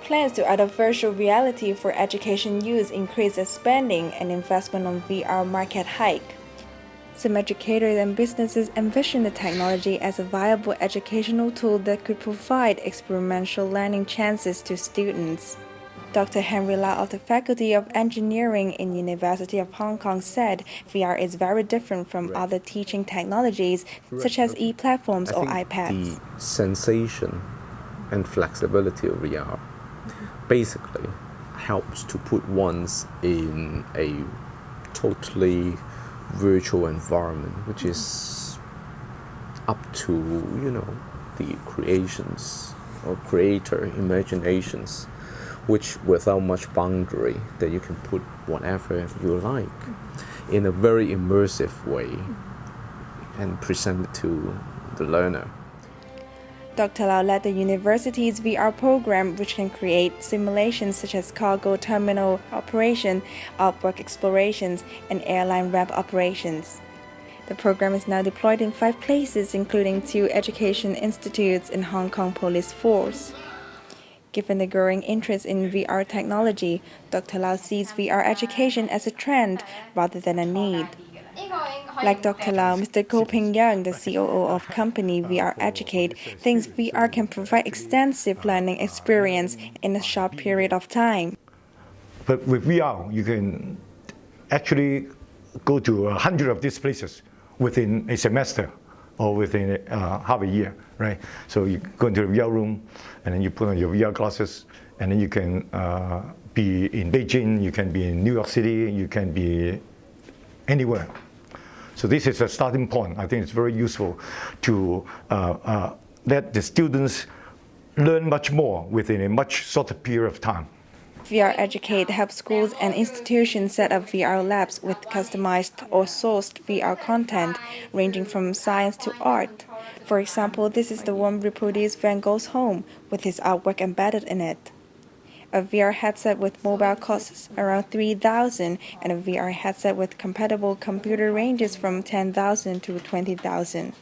Plans to adopt virtual reality for education use increase as spending and investment on VR market hike. Some educators and businesses envision the technology as a viable educational tool that could provide experiential learning chances to students. Dr. Henry Lau of the Faculty of Engineering in University of Hong Kong said VR is very different from other teaching technologies such as e-platforms or iPads. The sensation and flexibility of VR basically helps to put ones in a totally virtual environment, which is up to, the creations or creator imaginations, which without much boundary, that you can put whatever you like in a very immersive way and present it to the learner. Dr. Lau led the university's VR program, which can create simulations such as cargo terminal operation, artwork explorations, and airline ramp operations. The program is now deployed in 5 places, including 2 education institutes and Hong Kong Police Force. Given the growing interest in VR technology, Dr. Lau sees VR education as a trend rather than a need. Like Dr. Lau, Mr. Ko Ping-yang, the COO of company VR Educate, thinks VR can provide extensive learning experience in a short period of time. But with VR, you can actually go to 100 of these places within a semester or within half a year, right? So you go into the VR room, and then you put on your VR glasses, and then you can be in Beijing, you can be in New York City, you can be anywhere. So this is a starting point. I think it's very useful to let the students learn much more within a much shorter period of time. VR Educate helps schools and institutions set up VR labs with customized or sourced VR content, ranging from science to art. For example, this is the one reproduced Van Gogh's home, with his artwork embedded in it. A VR headset with mobile costs around $3,000, and a VR headset with compatible computer ranges from $10,000 to $20,000.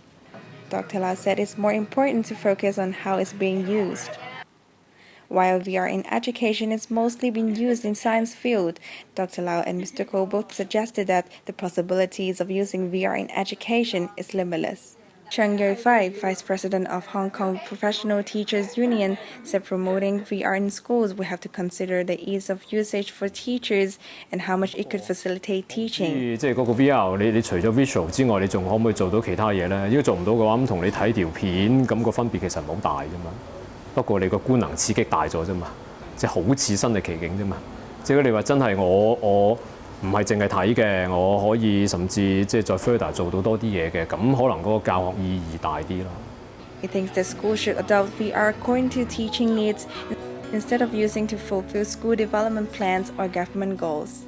Dr. Lau said it's more important to focus on how it's being used. While VR in education is mostly being used in science field, Dr. Lau and Mr. Ko both suggested that the possibilities of using VR in education is limitless. Cheng Yue-Fai, Vice President of Hong Kong Professional Teachers Union, said promoting VR in schools will have to consider the ease of usage for teachers and how much it could facilitate teaching. 即係嗰個 VR，你除咗 visual 之外，你仲可唔可以做到其他嘢咧？如果做唔到嘅話，咁同你睇條片咁個分別其實唔好大啫嘛。不過你個觀能刺激大咗啫嘛，即係好似身歷其境啫嘛。即係如果你話真係我唔係淨係睇嘅，我可以甚至即係再 further 做到多啲嘢嘅，咁可能嗰個教學意義大啲咯。He thinks the school should adopt VR according to teaching needs instead of using to fulfill school development plans or government goals.